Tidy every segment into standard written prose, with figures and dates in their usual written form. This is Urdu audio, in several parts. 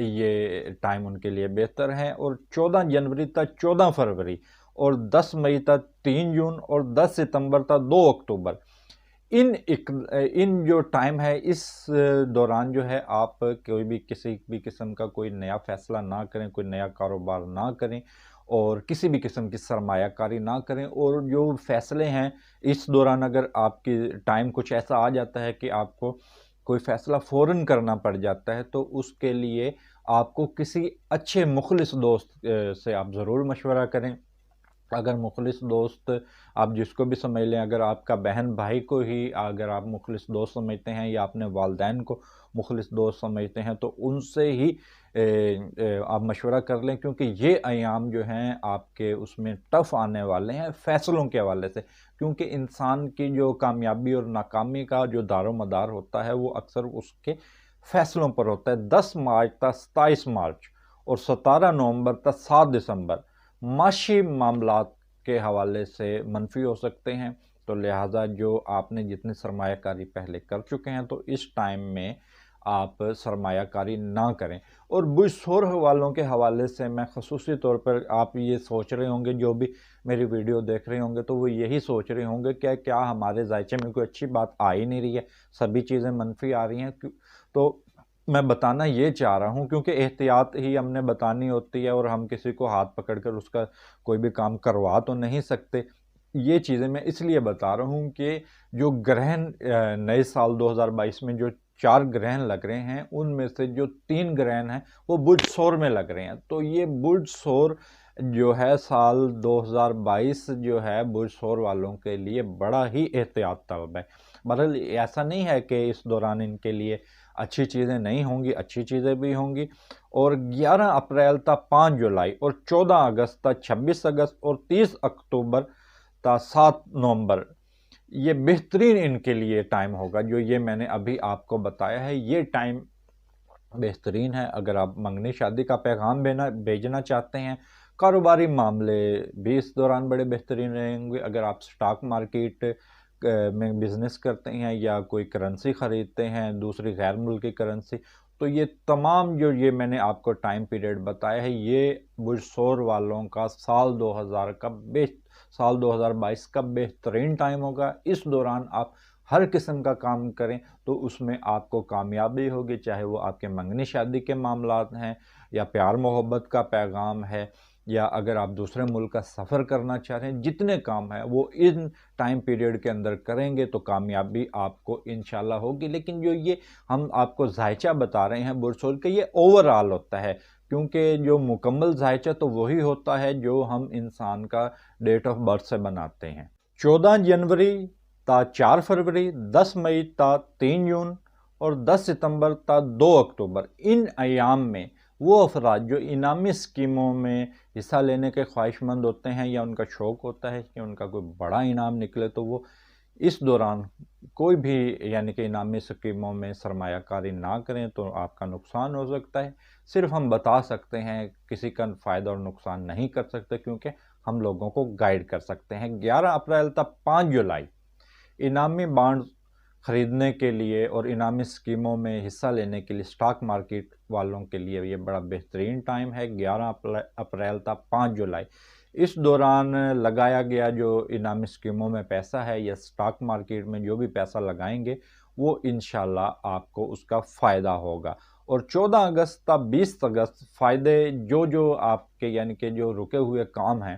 یہ ٹائم ان کے لیے بہتر ہے، اور 14 جنوری تا 14 فروری اور 10 مئی تا 3 جون اور 10 ستمبر تا 2 اکتوبر، ان جو ٹائم ہے اس دوران جو ہے آپ کوئی بھی کسی بھی قسم کا کوئی نیا فیصلہ نہ کریں، کوئی نیا کاروبار نہ کریں، اور کسی بھی قسم کی سرمایہ کاری نہ کریں، اور جو فیصلے ہیں اس دوران اگر آپ کی ٹائم کچھ ایسا آ جاتا ہے کہ آپ کو کوئی فیصلہ فوراً کرنا پڑ جاتا ہے، تو اس کے لیے آپ کو کسی اچھے مخلص دوست سے آپ ضرور مشورہ کریں۔ اگر مخلص دوست آپ جس کو بھی سمجھ لیں، اگر آپ کا بہن بھائی کو ہی اگر آپ مخلص دوست سمجھتے ہیں یا اپنے والدین کو مخلص دوست سمجھتے ہیں، تو ان سے ہی آپ مشورہ کر لیں، کیونکہ یہ ایام جو ہیں آپ کے اس میں ٹف آنے والے ہیں فیصلوں کے حوالے سے، کیونکہ انسان کی جو کامیابی اور ناکامی کا جو دار و مدار ہوتا ہے وہ اکثر اس کے فیصلوں پر ہوتا ہے۔ 10 مارچ تا 27 مارچ اور 17 نومبر تا 7 دسمبر معاشی معاملات کے حوالے سے منفی ہو سکتے ہیں، تو لہٰذا جو آپ نے جتنی سرمایہ کاری پہلے کر چکے ہیں تو اس ٹائم میں آپ سرمایہ کاری نہ کریں۔ اور برج سورخ والوں کے حوالے سے میں خصوصی طور پر آپ یہ سوچ رہے ہوں گے، جو بھی میری ویڈیو دیکھ رہے ہوں گے تو وہ یہی سوچ رہے ہوں گے کہ کیا ہمارے ذائچے میں کوئی اچھی بات آ ہی نہیں رہی ہے، سبھی چیزیں منفی آ رہی ہیں۔ تو میں بتانا یہ چاہ رہا ہوں، کیونکہ احتیاط ہی ہم نے بتانی ہوتی ہے اور ہم کسی کو ہاتھ پکڑ کر اس کا کوئی بھی کام کروا تو نہیں سکتے۔ یہ چیزیں میں اس لیے بتا رہا ہوں کہ جو گرہن نئے سال 2022 میں جو 4 گرہن لگ رہے ہیں، ان میں سے جو 3 گرہن ہیں وہ برج سور میں لگ رہے ہیں، تو یہ برج سور جو ہے سال 2022 جو ہے برج سور والوں کے لیے بڑا ہی احتیاط طلب ہے۔ بہرحال ایسا نہیں ہے کہ اس دوران ان کے لیے اچھی چیزیں نہیں ہوں گی، اچھی چیزیں بھی ہوں گی۔ اور 11 اپریل تا 5 جولائی اور 14 اگست تا 26 اگست اور 30 اکتوبر تا 7 نومبر یہ بہترین ان کے لیے ٹائم ہوگا۔ جو یہ میں نے ابھی آپ کو بتایا ہے یہ ٹائم بہترین ہے اگر آپ منگنی شادی کا پیغام بھیجنا چاہتے ہیں۔ کاروباری معاملے بھی اس دوران بڑے بہترین رہیں گے۔ اگر آپ سٹاک مارکیٹ میں بزنس کرتے ہیں یا کوئی کرنسی خریدتے ہیں دوسری غیر ملکی کرنسی، تو یہ تمام جو یہ میں نے آپ کو ٹائم پیریڈ بتایا ہے یہ برج سور والوں کا سال 2022 کا بہترین ٹائم ہوگا۔ اس دوران آپ ہر قسم کا کام کریں تو اس میں آپ کو کامیابی ہوگی، چاہے وہ آپ کے منگنی شادی کے معاملات ہیں یا پیار محبت کا پیغام ہے، یا اگر آپ دوسرے ملک کا سفر کرنا چاہ رہے ہیں، جتنے کام ہیں وہ ان ٹائم پیریڈ کے اندر کریں گے تو کامیابی آپ کو انشاءاللہ ہوگی۔ لیکن جو یہ ہم آپ کو ذائچہ بتا رہے ہیں برج سور کے، یہ اوورآل ہوتا ہے، کیونکہ جو مکمل ذائچہ تو وہی ہوتا ہے جو ہم انسان کا ڈیٹ آف برتھ سے بناتے ہیں۔ 14 جنوری تا 4 فروری، 10 مئی تا 3 جون اور 10 ستمبر تا 2 اکتوبر، ان ایام میں وہ افراد جو انعامی اسکیموں میں حصہ لینے کے خواہش مند ہوتے ہیں یا ان کا شوق ہوتا ہے کہ ان کا کوئی بڑا انعام نکلے، تو وہ اس دوران کوئی بھی یعنی کہ انعامی اسکیموں میں سرمایہ کاری نہ کریں، تو آپ کا نقصان ہو سکتا ہے۔ صرف ہم بتا سکتے ہیں، کسی کا فائدہ اور نقصان نہیں کر سکتے، کیونکہ ہم لوگوں کو گائیڈ کر سکتے ہیں۔ 11 اپریل تا 5 جولائی انعامی بانڈ خریدنے کے لیے اور انعامی اسکیموں میں حصہ لینے کے لیے سٹاک مارکیٹ والوں کے لیے یہ بڑا بہترین ٹائم ہے۔ 11 اپریل تا 5 جولائی اس دوران لگایا گیا جو انعامی اسکیموں میں پیسہ ہے یا سٹاک مارکیٹ میں جو بھی پیسہ لگائیں گے وہ انشاءاللہ آپ کو اس کا فائدہ ہوگا۔ اور 14 اگست تا 20 اگست فائدے جو آپ کے یعنی کہ جو رکے ہوئے کام ہیں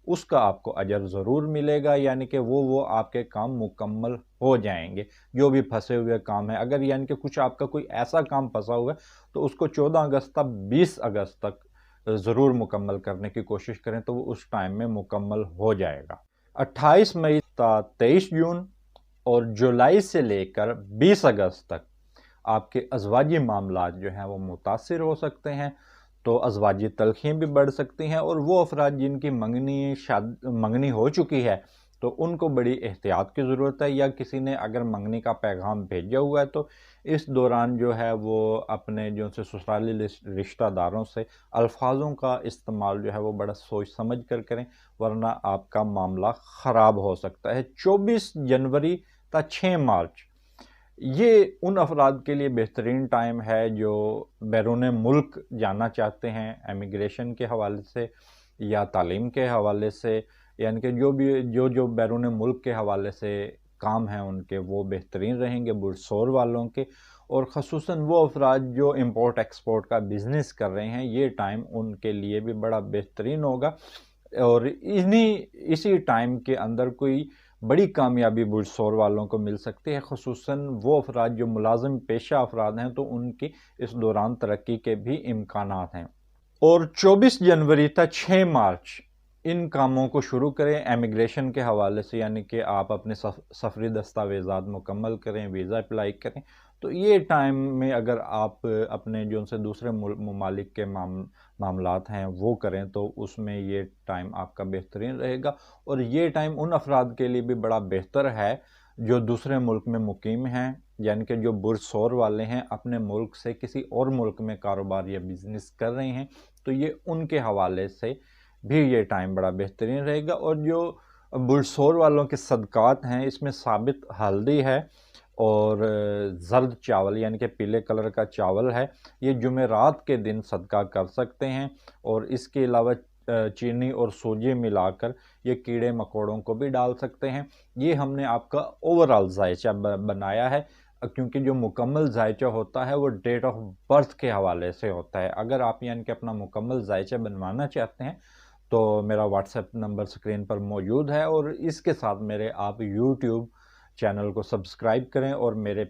اس کا آپ کو اجر ضرور ملے گا، یعنی کہ وہ آپ کے کام مکمل ہو جائیں گے۔ جو بھی پھنسے ہوئے کام ہیں، اگر یعنی کہ کچھ آپ کا کوئی ایسا کام پھنسا ہوا ہے تو اس کو 14 اگست تا 20 اگست تک ضرور مکمل کرنے کی کوشش کریں تو وہ اس ٹائم میں مکمل ہو جائے گا۔ 28 مئی تا 23 جون اور جولائی سے لے کر 20 اگست تک آپ کے ازواجی معاملات جو ہیں وہ متاثر ہو سکتے ہیں، تو ازواجی تلخیاں بھی بڑھ سکتی ہیں، اور وہ افراد جن کی منگنی ہو چکی ہے تو ان کو بڑی احتیاط کی ضرورت ہے، یا کسی نے اگر منگنی کا پیغام بھیجا ہوا ہے تو اس دوران جو ہے وہ اپنے جو سے سسرالی رشتہ داروں سے الفاظوں کا استعمال جو ہے وہ بڑا سوچ سمجھ کر کریں، ورنہ آپ کا معاملہ خراب ہو سکتا ہے۔ 24 جنوری تا 6 مارچ یہ ان افراد کے لیے بہترین ٹائم ہے جو بیرون ملک جانا چاہتے ہیں امیگریشن کے حوالے سے یا تعلیم کے حوالے سے، یعنی کہ جو بیرون ملک کے حوالے سے کام ہیں ان کے، وہ بہترین رہیں گے برسور والوں کے، اور خصوصاً وہ افراد جو امپورٹ ایکسپورٹ کا بزنس کر رہے ہیں، یہ ٹائم ان کے لیے بھی بڑا بہترین ہوگا، اور اسی ٹائم کے اندر کوئی بڑی کامیابی برسور والوں کو مل سکتی ہے، خصوصاً وہ افراد جو ملازم پیشہ افراد ہیں تو ان کی اس دوران ترقی کے بھی امکانات ہیں۔ اور 24 جنوری تا 6 مارچ ان کاموں کو شروع کریں امیگریشن کے حوالے سے، یعنی کہ آپ اپنے سفری دستاویزات مکمل کریں، ویزا اپلائی کریں، تو یہ ٹائم میں اگر آپ اپنے جو ان سے دوسرے ممالک کے معاملات ہیں وہ کریں تو اس میں یہ ٹائم آپ کا بہترین رہے گا، اور یہ ٹائم ان افراد کے لیے بھی بڑا بہتر ہے جو دوسرے ملک میں مقیم ہیں، یعنی کہ جو برسور والے ہیں، اپنے ملک سے کسی اور ملک میں کاروبار یا بزنس کر رہے ہیں، تو یہ ان کے حوالے سے بھی یہ ٹائم بڑا بہترین رہے گا۔ اور جو برسور والوں کے صدقات ہیں، اس میں ثابت ہلدی ہے اور زرد چاول یعنی کہ پیلے کلر کا چاول ہے، یہ جمعرات کے دن صدقہ کر سکتے ہیں، اور اس کے علاوہ چینی اور سوجی ملا کر یہ کیڑے مکوڑوں کو بھی ڈال سکتے ہیں۔ یہ ہم نے آپ کا اوورال ذائچہ بنایا ہے، کیونکہ جو مکمل ذائچہ ہوتا ہے وہ ڈیٹ آف برتھ کے حوالے سے ہوتا ہے۔ اگر آپ یعنی کہ اپنا مکمل ذائچہ بنوانا چاہتے ہیں تو میرا واٹس ایپ نمبر سکرین پر موجود ہے، اور اس کے ساتھ میرے آپ یوٹیوب چینل کو سبسکرائب کریں، اور میرے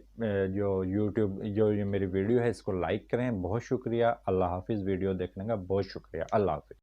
جو میری ویڈیو ہے اس کو لائک کریں۔ بہت شکریہ، اللہ حافظ۔ ویڈیو دیکھنے کا بہت شکریہ، اللہ حافظ۔